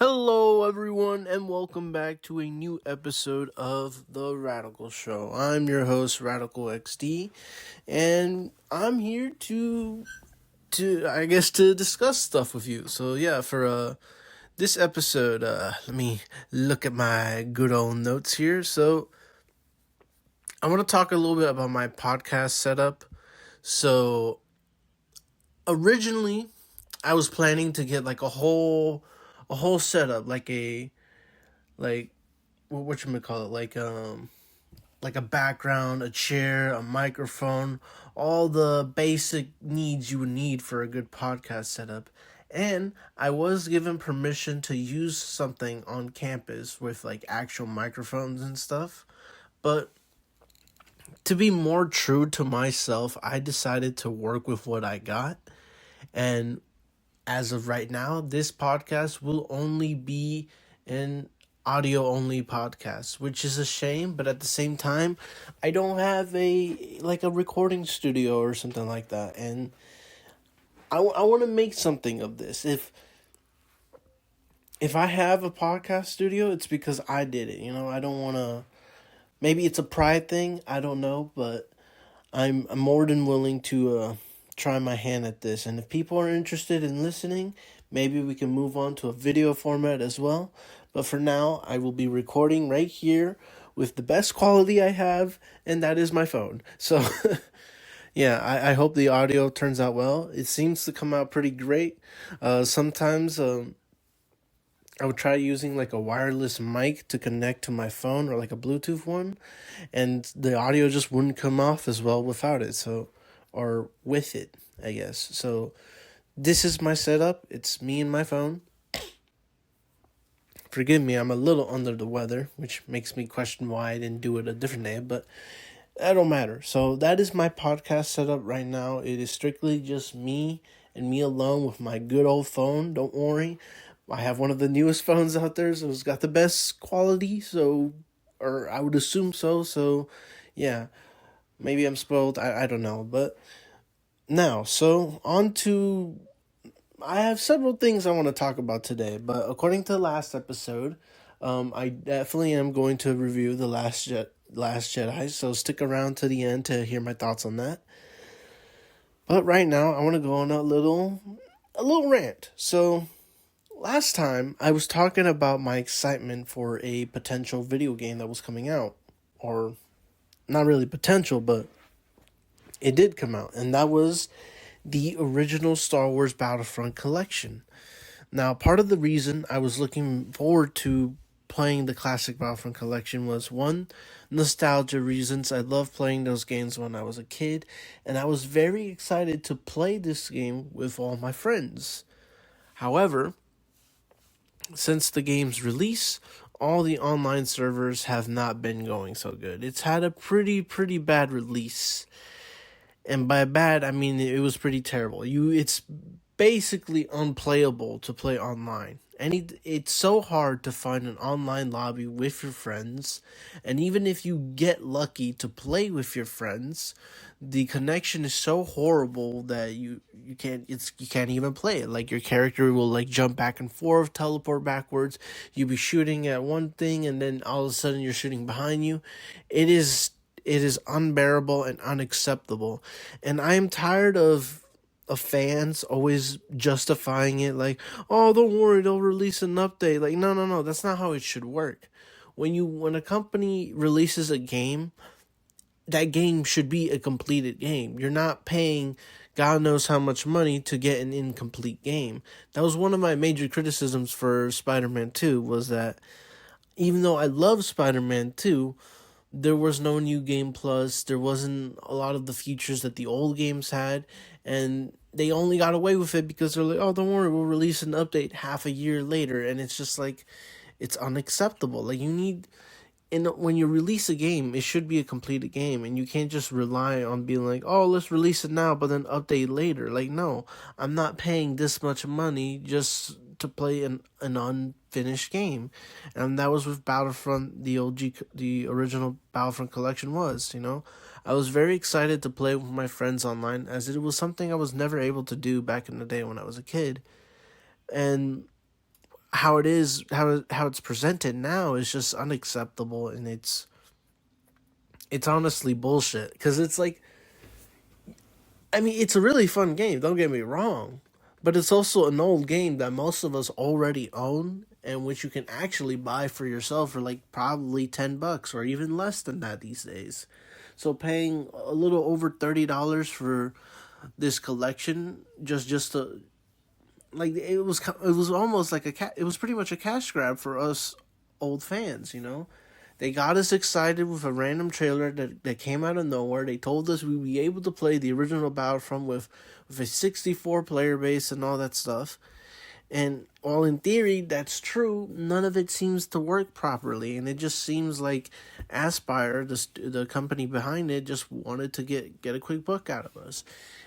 Hello, everyone, and welcome back to a new episode of The Radical Show. I'm your host, Radical XD, and I'm here to discuss stuff with you. So, yeah, for this episode, let me look at my good old notes here. So, I want to talk a little bit about my podcast setup. So, originally, I was planning to get like a whole setup, like whatchamacallit, like a background, a chair, a microphone, all the basic needs you would need for a good podcast setup. And I was given permission to use something on campus with like actual microphones and stuff. But to be more true to myself, I decided to work with what I got. And as of right now, this podcast will only be an audio only podcast, which is a shame, but at the same time, I don't have a recording studio or something like that, and I want to make something of this. If I have a podcast studio, it's because I did it. I don't want to. Maybe it's a pride thing. I don't know, but I'm more than willing to try my hand at this. And if people are interested in listening, maybe we can move on to a video format as well. But for now, I will be recording right here with the best quality I have, and that is my phone. So, yeah, I hope the audio turns out well. It seems to come out pretty great. Sometimes I would try using like a wireless mic to connect to my phone or like a Bluetooth one, and the audio just wouldn't come off as well without it. So, or with it, I guess. So, this is my setup. It's me and my phone. Forgive me, I'm a little under the weather, which makes me question why I didn't do it a different day, but that don't matter. So that is my podcast setup right now. It is strictly just me and me alone with my good old phone. Don't worry. I have one of the newest phones out there, so it's got the best quality, or I would assume so. So, yeah, maybe I'm spoiled. I don't know. But now, so on to... I have several things I want to talk about today, but according to the last episode, I definitely am going to review the Last Jedi, so stick around to the end to hear my thoughts on that. But right now, I want to go on a little rant. So, last time, I was talking about my excitement for a potential video game that was coming out, or not really potential, but it did come out, and that was the original Star Wars Battlefront collection. Now, part of the reason I was looking forward to playing the classic Battlefront collection was, one, nostalgia reasons. I loved playing those games when I was a kid, and I was very excited to play this game with all my friends. However, since the game's release, all the online servers have not been going so good. It's had a pretty bad release. And by bad, I mean it was pretty terrible. It's basically unplayable to play online. And it's so hard to find an online lobby with your friends. And even if you get lucky to play with your friends, the connection is so horrible that you can't even play it. Like, your character will like jump back and forth, teleport backwards. You'll be shooting at one thing, and then all of a sudden you're shooting behind you. It is unbearable and unacceptable. And I am tired of fans always justifying it like, oh, don't worry, they'll release an update. Like, no, that's not how it should work. When a company releases a game, that game should be a completed game. You're not paying God knows how much money to get an incomplete game. That was one of my major criticisms for Spider-Man 2, was that even though I love Spider-Man 2, there was no new game plus. There wasn't a lot of the features that the old games had, and they only got away with it because they're like, oh, don't worry, we'll release an update half a year later. And it's just like, it's unacceptable. Like, when you release a game, it should be a completed game, and you can't just rely on being like, oh, let's release it now, but then update later. Like, no, I'm not paying this much money just to play an unfinished game. And that was with Battlefront, the original Battlefront collection was, I was very excited to play with my friends online, as it was something I was never able to do back in the day when I was a kid. And how it is, how it's presented now is just unacceptable, and it's honestly bullshit. Because it's like, I mean, it's a really fun game. Don't get me wrong, but it's also an old game that most of us already own, and which you can actually buy for yourself for like probably $10 or even less than that these days. So paying a little over $30 for this collection just to, like, it was almost like it was pretty much a cash grab for us old fans, you know. They got us excited with a random trailer that came out of nowhere. They told us we'd be able to play the original Battlefront with a 64 player base and all that stuff. And while in theory that's true, none of it seems to work properly, and it just seems like Aspire, the company behind it, just wanted to get a quick buck out of us.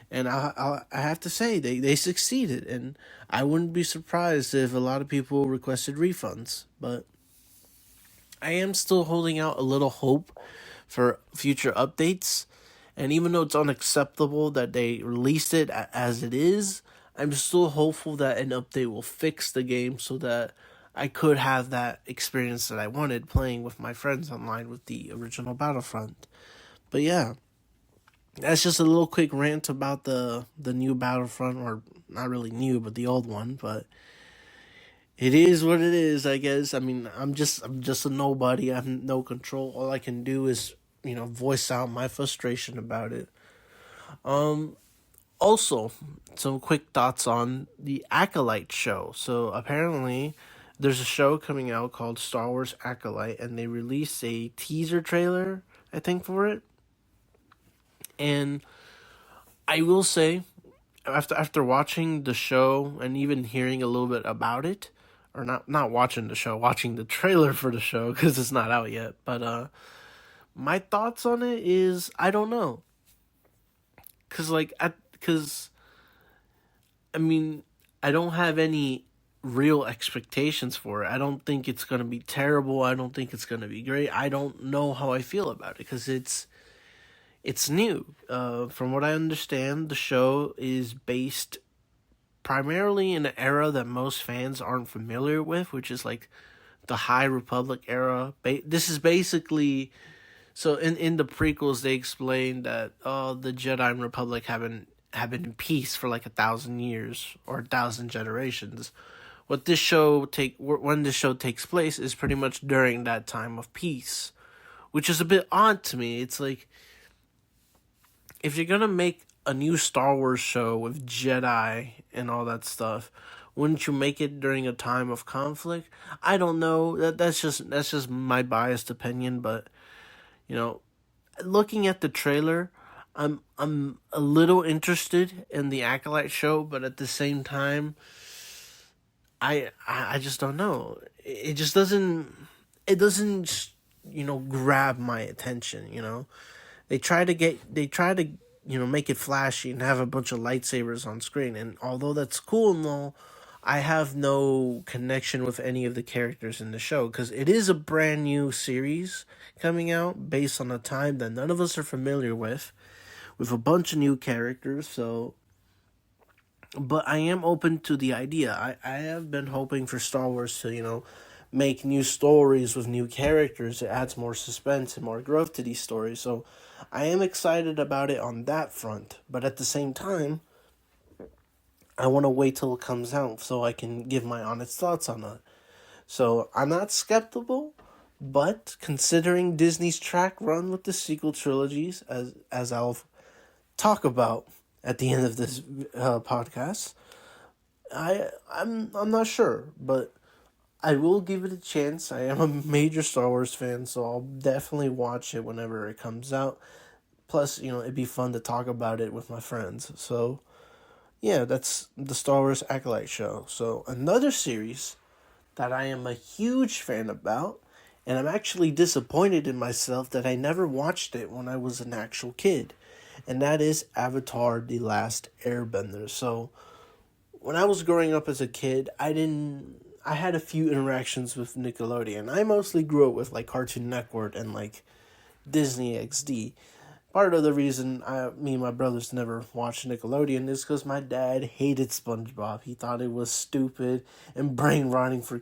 And I have to say they succeeded, and I wouldn't be surprised if a lot of people requested refunds. But I am still holding out a little hope for future updates. And even though it's unacceptable that they released it as it is, I'm still hopeful that an update will fix the game so that I could have that experience that I wanted playing with my friends online with the original Battlefront. But yeah, that's just a little quick rant about the new Battlefront, or not really new, but the old one. But it is what it is, I guess. I mean, I'm just a nobody. I have no control. All I can do is, voice out my frustration about it. Also, some quick thoughts on the Acolyte show. So apparently, there's a show coming out called Star Wars Acolyte, and they released a teaser trailer, I think, for it. And I will say, after watching the show and even hearing a little bit about it, or not watching the show, watching the trailer for the show because it's not out yet. But my thoughts on it is, I don't know, because I mean, I don't have any real expectations for it. I don't think it's gonna be terrible. I don't think it's gonna be great. I don't know how I feel about it because it's new. From what I understand, the show is based primarily in an era that most fans aren't familiar with, which is like the High Republic era. This is basically, so in the prequels they explained that the Jedi and Republic have been in peace for like 1,000 years or 1,000 generations. When this show takes place is pretty much during that time of peace, which is a bit odd to me. It's like, if you're gonna make a new Star Wars show with Jedi and all that stuff, wouldn't you make it during a time of conflict? I don't know. That's just my biased opinion, but looking at the trailer, I'm a little interested in the Acolyte show, but at the same time, I just don't know. It just doesn't grab my attention. They try to make it flashy and have a bunch of lightsabers on screen. And although that's cool and all, I have no connection with any of the characters in the show because it is a brand new series coming out based on a time that none of us are familiar with a bunch of new characters. So, but I am open to the idea. I have been hoping for Star Wars to, make new stories with new characters. It adds more suspense and more growth to these stories. So I am excited about it on that front. But at the same time, I want to wait till it comes out so I can give my honest thoughts on it. So I'm not skeptical, but considering Disney's track run with the sequel trilogies, as I'll talk about at the end of this podcast, I'm not sure, but I will give it a chance. I am a major Star Wars fan, so I'll definitely watch it whenever it comes out. Plus, it'd be fun to talk about it with my friends. So, yeah, that's the Star Wars Acolyte show. So, another series that I am a huge fan about, and I'm actually disappointed in myself that I never watched it when I was an actual kid, and that is Avatar: The Last Airbender. So, when I was growing up as a kid, I had a few interactions with Nickelodeon. I mostly grew up with like Cartoon Network and like Disney XD. part of the reason me and my brothers never watched Nickelodeon is because my dad hated SpongeBob. He thought it was stupid and brain rotting for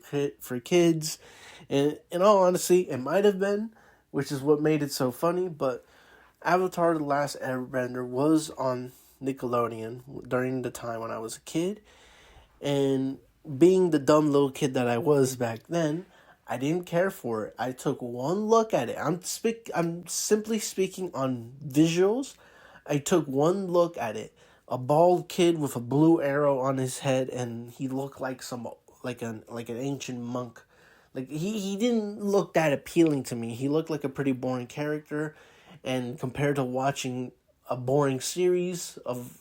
kids. And in all honesty, it might have been, which is what made it so funny. But Avatar: The Last Airbender was on Nickelodeon during the time when I was a kid. And being the dumb little kid that I was back then, I didn't care for it. I took one look at it. I'm simply speaking on visuals. I took one look at it. A bald kid with a blue arrow on his head, and he looked like an ancient monk. Like he didn't look that appealing to me. He looked like a pretty boring character, and compared to watching a boring series of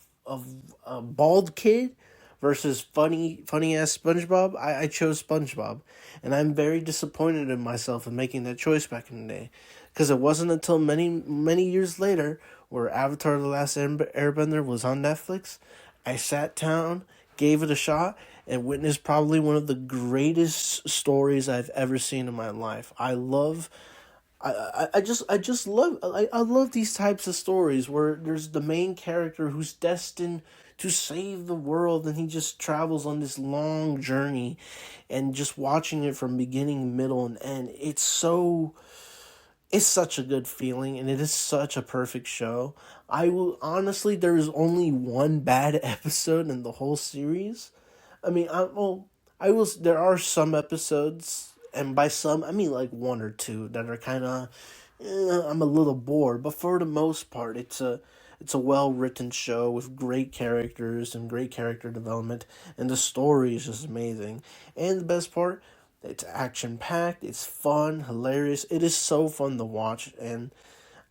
a bald kid versus funny ass SpongeBob, I chose SpongeBob. And I'm very disappointed in myself in making that choice back in the day. Because it wasn't until many years later, where Avatar: The Last Airbender was on Netflix, I sat down, gave it a shot, and witnessed probably one of the greatest stories I've ever seen in my life. I love I love these types of stories where there's the main character who's destined to save the world, and he just travels on this long journey, and just watching it from beginning, middle, and end. It's such a good feeling, and it is such a perfect show. I will honestly, there is only one bad episode in the whole series. I mean, there are some episodes, and by some, I mean like one or two that are kind of, I'm a little bored. But for the most part, it's a well written show with great characters and great character development, and the story is just amazing. And the best part, it's action packed. It's fun, hilarious. It is so fun to watch, and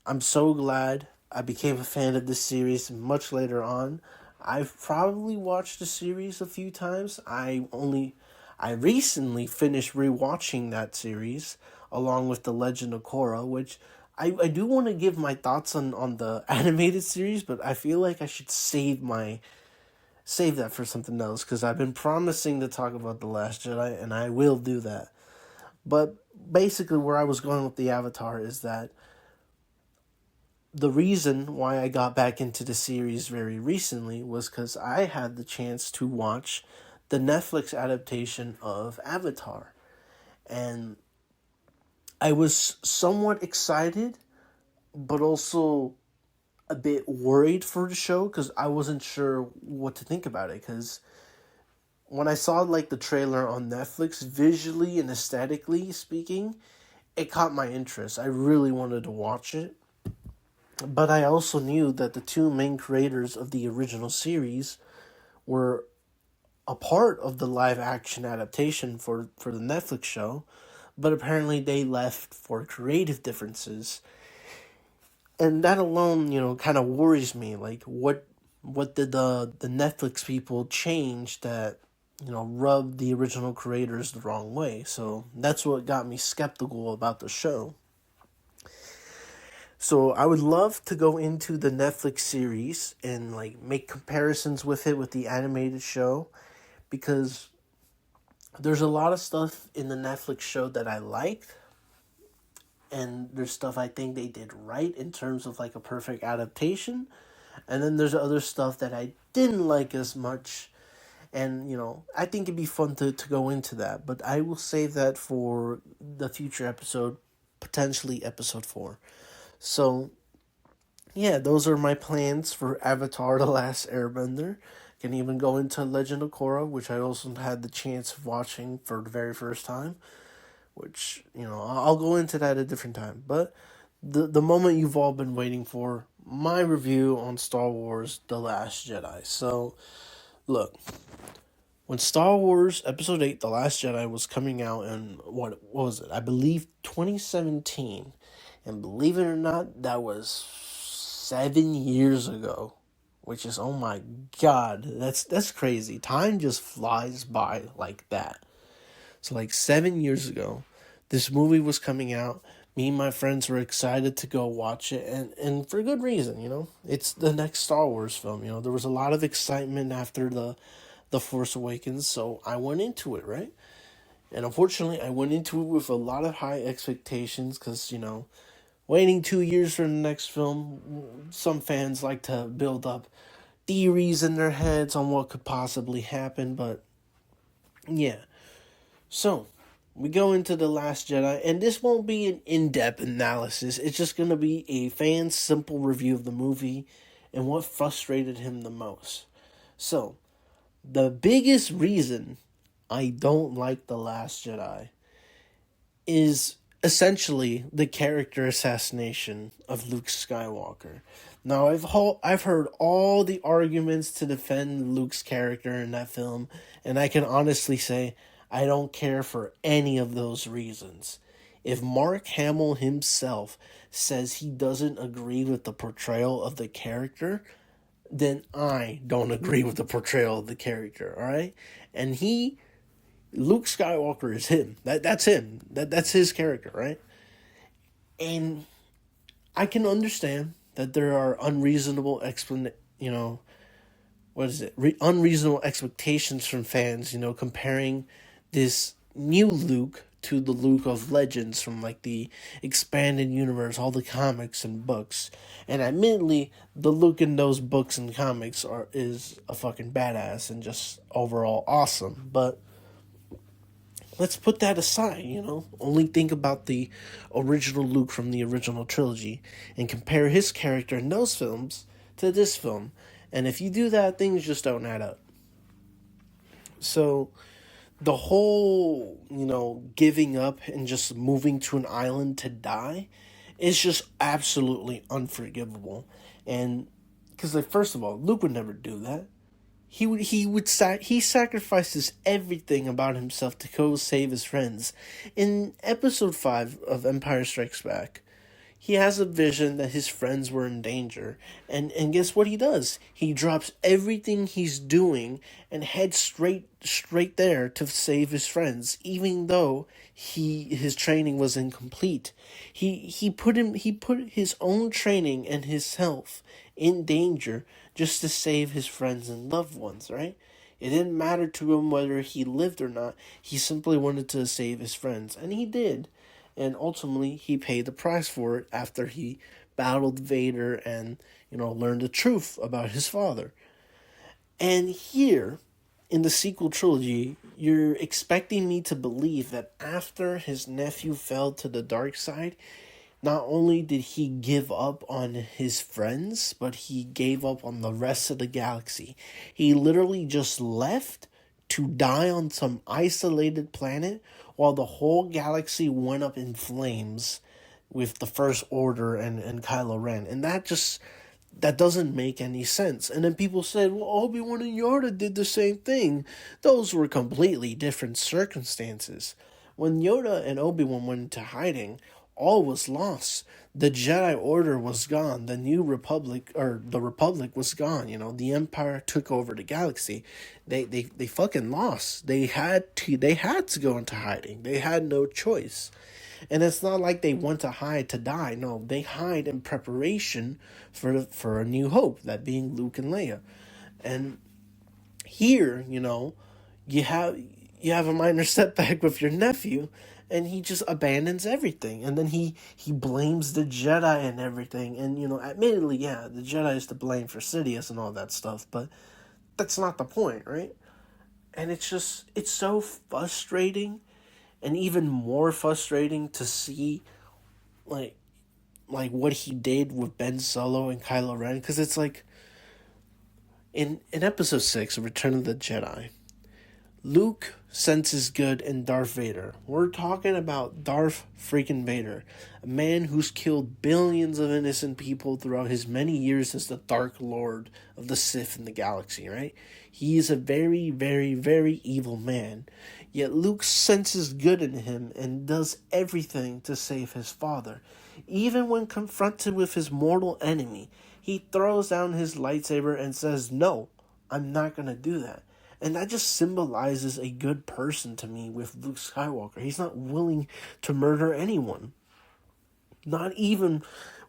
I'm so glad I became a fan of this series much later on. I've probably watched the series a few times. I recently finished rewatching that series along with The Legend of Korra, which I do want to give my thoughts on the animated series, but I feel like I should save that for something else, because I've been promising to talk about The Last Jedi, and I will do that. But basically where I was going with the Avatar is that the reason why I got back into the series very recently was because I had the chance to watch the Netflix adaptation of Avatar. And I was somewhat excited, but also a bit worried for the show, because I wasn't sure what to think about it. Because when I saw like the trailer on Netflix, visually and aesthetically speaking, it caught my interest. I really wanted to watch it. But I also knew that the two main creators of the original series were a part of the live action adaptation for the Netflix show, but apparently they left for creative differences. And that alone, kind of worries me. Like, what did the Netflix people change that, rubbed the original creators the wrong way? So that's what got me skeptical about the show. So I would love to go into the Netflix series and like make comparisons with the animated show, because there's a lot of stuff in the Netflix show that I liked, and there's stuff I think they did right in terms of like a perfect adaptation, and then there's other stuff that I didn't like as much, and I think it'd be fun to go into that, but I will save that for the future episode, potentially episode 4. So, yeah, those are my plans for Avatar: The Last Airbender. Can even go into Legend of Korra, which I also had the chance of watching for the very first time, which, I'll go into that at a different time. But the moment you've all been waiting for, my review on Star Wars: The Last Jedi. So, look, when Star Wars Episode VIII, The Last Jedi was coming out in, what was it? I believe 2017. And believe it or not, that was 7 years ago, which is, oh my God, that's crazy. Time just flies by like that. So like 7 years ago, this movie was coming out. Me and my friends were excited to go watch it, and for good reason, It's the next Star Wars film, There was a lot of excitement after the Force Awakens, so I went into it, right? And unfortunately, I went into it with a lot of high expectations because, Waiting 2 years for the next film, some fans like to build up theories in their heads on what could possibly happen, but yeah. So, we go into The Last Jedi, and this won't be an in-depth analysis. It's just going to be a fan's simple review of the movie and what frustrated him the most. So, the biggest reason I don't like The Last Jedi is essentially the character assassination of Luke Skywalker. Now, I've heard all the arguments to defend Luke's character in that film, and I can honestly say I don't care for any of those reasons. If Mark Hamill himself says he doesn't agree with the portrayal of the character, then I don't agree with the portrayal of the character, alright? And Luke Skywalker is him. That's him. That's his character, right? And I can understand that there are unreasonable unreasonable expectations from fans, comparing this new Luke to the Luke of Legends from like the expanded universe, all the comics and books. And admittedly, the Luke in those books and comics is a fucking badass and just overall awesome. But let's put that aside, Only think about the original Luke from the original trilogy and compare his character in those films to this film. And if you do that, things just don't add up. So, the whole, giving up and just moving to an island to die is just absolutely unforgivable. And, because, first of all, Luke would never do that. He sacrifices everything about himself to go save his friends. In episode 5 of Empire Strikes Back, he has a vision that his friends were in danger, and guess what he does? He drops everything he's doing and heads straight there to save his friends, even though his training was incomplete. He put his own training and his health in danger just to save his friends and loved ones, right? It didn't matter to him whether he lived or not. He simply wanted to save his friends, and he did. And ultimately, he paid the price for it after he battled Vader and, learned the truth about his father. And here, in the sequel trilogy, you're expecting me to believe that after his nephew fell to the dark side, not only did he give up on his friends, but he gave up on the rest of the galaxy. He literally just left to die on some isolated planet while the whole galaxy went up in flames with the First Order and Kylo Ren. And that doesn't make any sense. And then people said, well, Obi-Wan and Yoda did the same thing. Those were completely different circumstances. When Yoda and Obi-Wan went into hiding, all was lost. The Jedi Order was gone. The New Republic, or the Republic, was gone. The Empire took over the galaxy. They fucking lost. They had to go into hiding. They had no choice. And it's not like they went to hide to die. No, they hide in preparation for a new hope, that being Luke and Leia. And here, you have a minor setback with your nephew, and he just abandons everything. And then he blames the Jedi and everything. And, admittedly, yeah, the Jedi is to blame for Sidious and all that stuff, but that's not the point, right? And it's so frustrating, and even more frustrating to see, like what he did with Ben Solo and Kylo Ren. Because it's like, in Episode 6 of Return of the Jedi, Luke senses good in Darth Vader. We're talking about Darth freaking Vader, a man who's killed billions of innocent people throughout his many years as the Dark Lord of the Sith in the galaxy, right? He is a very, very, very evil man. Yet Luke senses good in him and does everything to save his father. Even when confronted with his mortal enemy, he throws down his lightsaber and says, "No, I'm not going to do that." And that just symbolizes a good person to me with Luke Skywalker. He's not willing to murder anyone. Not even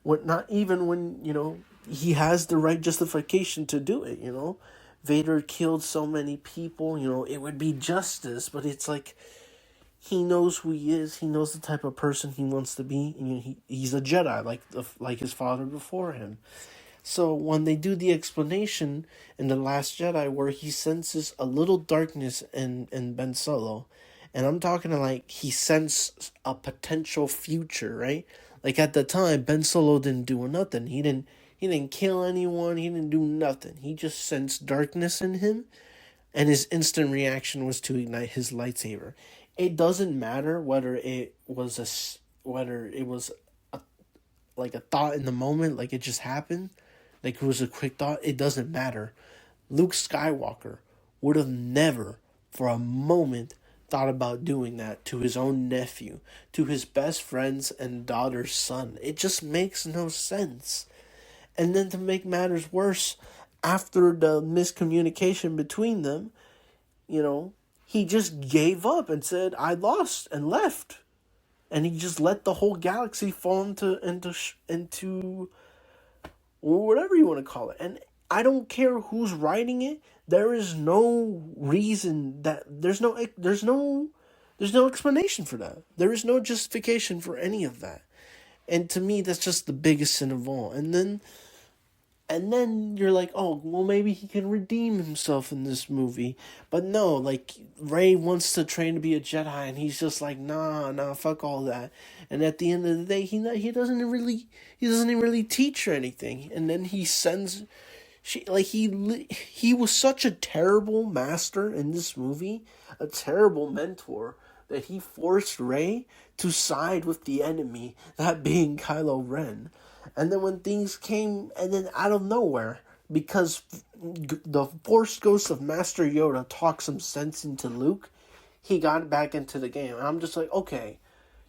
when, he has the right justification to do it, Vader killed so many people, it would be justice, but it's like, he knows who he is. He knows the type of person he wants to be. And he's a Jedi, like his father before him. So when they do the explanation in The Last Jedi where he senses a little darkness in Ben Solo, and I'm talking like he sensed a potential future, right? Like at the time, Ben Solo didn't do nothing. He didn't kill anyone. He didn't do nothing. He just sensed darkness in him, and his instant reaction was to ignite his lightsaber. It doesn't matter whether it was like a thought in the moment, like it just happened, like it was a quick thought. It doesn't matter. Luke Skywalker would have never, for a moment, thought about doing that to his own nephew, to his best friend's and daughter's son. It just makes no sense. And then to make matters worse, after the miscommunication between them, he just gave up and said, "I lost," and left. And he just let the whole galaxy fall into whatever you want to call it. And I don't care who's writing it. There is no reason that there's no explanation for that. There is no justification for any of that. And to me, that's just the biggest sin of all. And then you're like, oh, well, maybe he can redeem himself in this movie. But no, like, Rey wants to train to be a Jedi, and he's just like, nah, fuck all that. And at the end of the day, he doesn't really teach her anything. And then he sends, he was such a terrible master in this movie, a terrible mentor, that he forced Rey to side with the enemy, that being Kylo Ren. And then when things came, and then out of nowhere, because the Force Ghost of Master Yoda talked some sense into Luke, he got back into the game. And I'm just like, okay,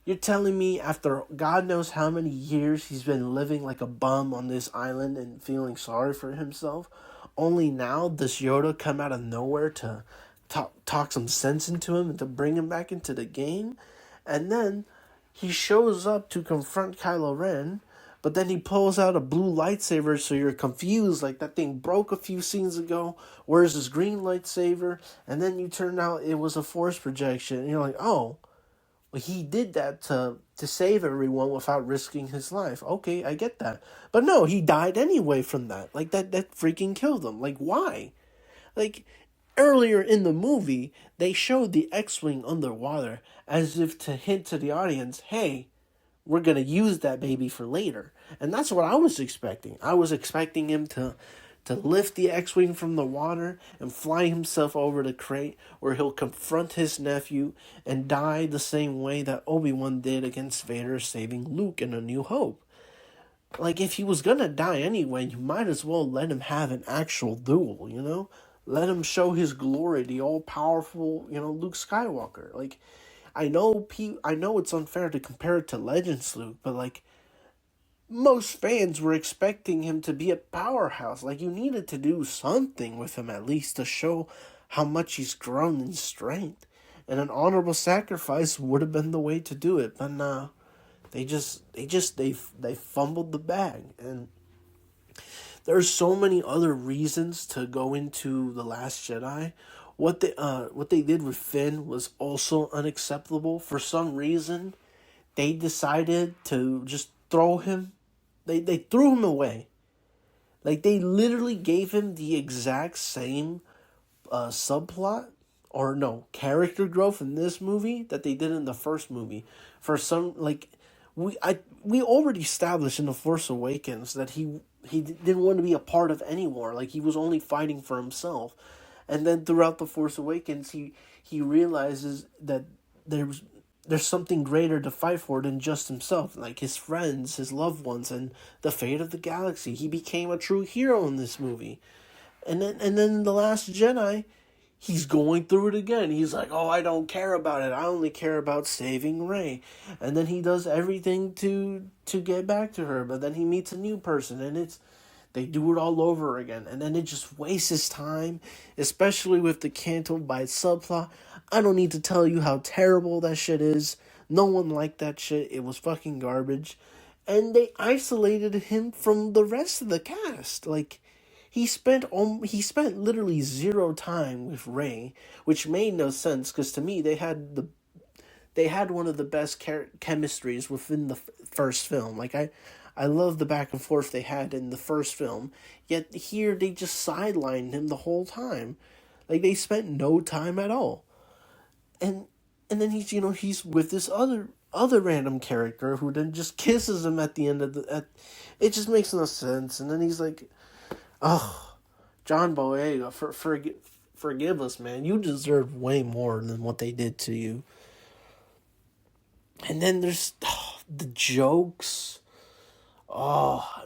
you're telling me after God knows how many years he's been living like a bum on this island and feeling sorry for himself, only now does Yoda come out of nowhere to talk some sense into him and to bring him back into the game? And then he shows up to confront Kylo Ren, but then he pulls out a blue lightsaber, so you're confused, like that thing broke a few scenes ago, where's his green lightsaber? And then you turn out it was a force projection, and you're like, oh, well, he did that to save everyone without risking his life. Okay, I get that. But no, he died anyway from that. Like, that freaking killed him. Like, why? Like, earlier in the movie, they showed the X-Wing underwater as if to hint to the audience, hey, we're going to use that baby for later. And that's what I was expecting. I was expecting him to lift the X-Wing from the water and fly himself over to Crate, where he'll confront his nephew and die the same way that Obi-Wan did against Vader, saving Luke in A New Hope. Like, if he was going to die anyway, you might as well let him have an actual duel, Let him show his glory, the all-powerful, Luke Skywalker. Like, I know it's unfair to compare it to Legends Luke, but like, most fans were expecting him to be a powerhouse. Like, you needed to do something with him at least to show how much he's grown in strength. And an honorable sacrifice would have been the way to do it. But no, they fumbled the bag. And there's so many other reasons to go into The Last Jedi. What they did with Finn was also unacceptable. For some reason, they decided to just throw him. They threw him away. Like, they literally gave him the exact same subplot, or no, character growth in this movie that they did in the first movie. For some, like, we already established in The Force Awakens that he didn't want to be a part of any war. Like, he was only fighting for himself. And then throughout The Force Awakens, he realizes that there's something greater to fight for than just himself, like his friends, his loved ones, and the fate of the galaxy. He became a true hero in this movie. And then in The Last Jedi, he's going through it again. He's like, oh, I don't care about it. I only care about saving Rey. And then he does everything to get back to her, but then he meets a new person, and they do it all over again. And then it just wastes his time, especially with the Canto Bight subplot. I don't need to tell you how terrible that shit is. No one liked that shit. It was fucking garbage. And they isolated him from the rest of the cast. Like, he spent literally zero time with Rey, which made no sense, because to me, they had they had one of the best chemistries within the first film. Like, I love the back and forth they had in the first film, yet here they just sidelined him the whole time. Like, they spent no time at all. And then he's with this other random character who then just kisses him at the end of it just makes no sense. And then he's like, oh, John Boyega, forgive us, man. You deserve way more than what they did to you. And then there's the jokes. Oh,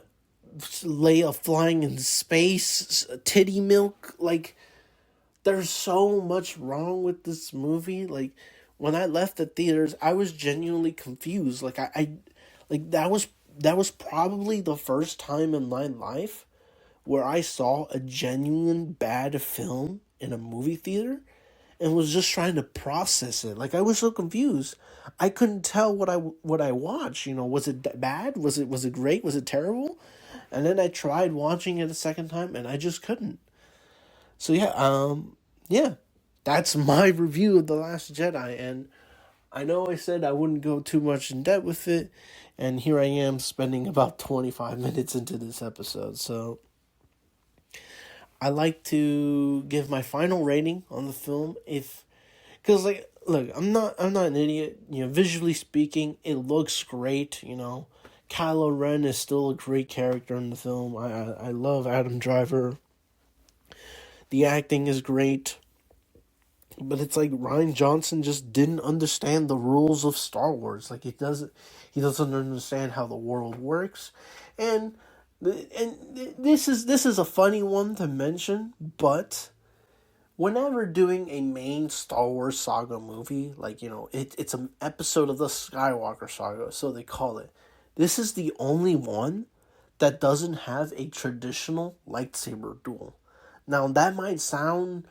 Leia flying in space, titty milk. Like, there's so much wrong with this movie. Like, when I left the theaters, I was genuinely confused. Like, that was probably the first time in my life where I saw a genuine bad film in a movie theater and was just trying to process it. Like, I was so confused. I couldn't tell what I watched. Was it bad? Was it great? Was it terrible? And then I tried watching it a second time, and I just couldn't. So yeah, that's my review of The Last Jedi. And I know I said I wouldn't go too much in depth with it, and here I am spending about 25 minutes into this episode. So I like to give my final rating on the film because like, look, I'm not an idiot. Visually speaking, it looks great. Kylo Ren is still a great character in the film. I love Adam Driver. The acting is great. But it's like Rian Johnson just didn't understand the rules of Star Wars. Like, he doesn't understand how the world works. And this is a funny one to mention, but whenever doing a main Star Wars saga movie, like, it's an episode of the Skywalker saga, so they call it. This is the only one that doesn't have a traditional lightsaber duel. Now, that might sound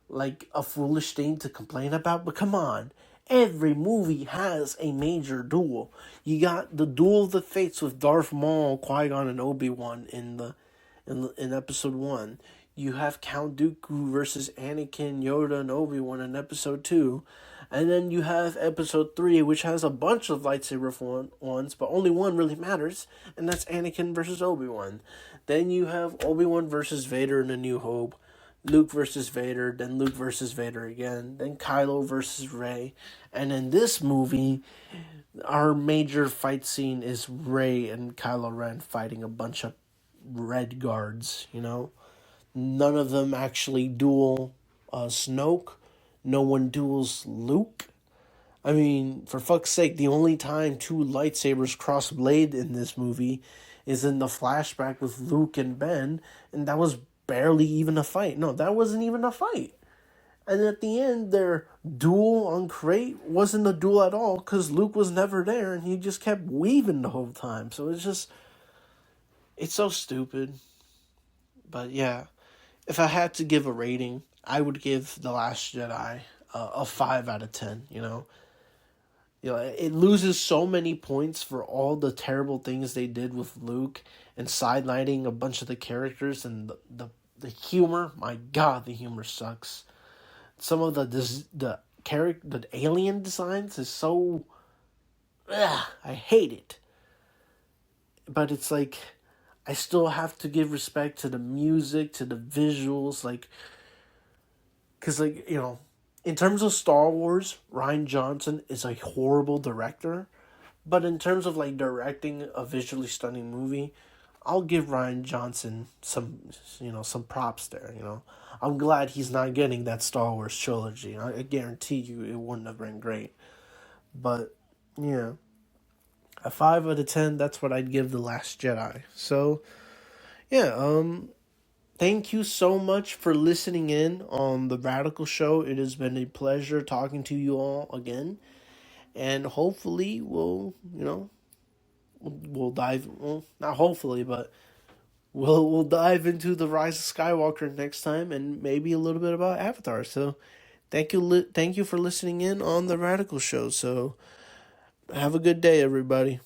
like a foolish thing to complain about, but come on. Every movie has a major duel. You got the Duel of the Fates with Darth Maul, Qui-Gon, and Obi-Wan in Episode 1. You have Count Dooku versus Anakin, Yoda, and Obi-Wan in Episode 2. And then you have Episode 3, which has a bunch of lightsaber ones, but only one really matters, and that's Anakin versus Obi-Wan. Then you have Obi-Wan versus Vader in A New Hope, Luke versus Vader, then Luke versus Vader again, then Kylo versus Rey. And in this movie, our major fight scene is Rey and Kylo Ren fighting a bunch of Red Guards, None of them actually duel Snoke. No one duels Luke. I mean, for fuck's sake, the only time two lightsabers cross blade in this movie is in the flashback with Luke and Ben, and that was barely even a fight. No, that wasn't even a fight. And at the end, their duel on Crate wasn't a duel at all because Luke was never there and he just kept weaving the whole time. So it's so stupid. But yeah, if I had to give a rating, I would give The Last Jedi a 5 out of 10, It loses so many points for all the terrible things they did with Luke and sidelining a bunch of the characters and the humor. My God, the humor sucks. Some of the alien designs is so... I hate it. But it's like, I still have to give respect to the music, to the visuals, because, in terms of Star Wars, Rian Johnson is a horrible director. But in terms of, directing a visually stunning movie, I'll give Rian Johnson some props there, I'm glad he's not getting that Star Wars trilogy. I guarantee you it wouldn't have been great. But, yeah. A 5 out of 10, that's what I'd give The Last Jedi. So, yeah, thank you so much for listening in on The Radical Show. It has been a pleasure talking to you all again. And hopefully we'll dive, not hopefully, but we'll dive into The Rise of Skywalker next time and maybe a little bit about Avatar. So thank you for listening in on The Radical Show. So have a good day, everybody.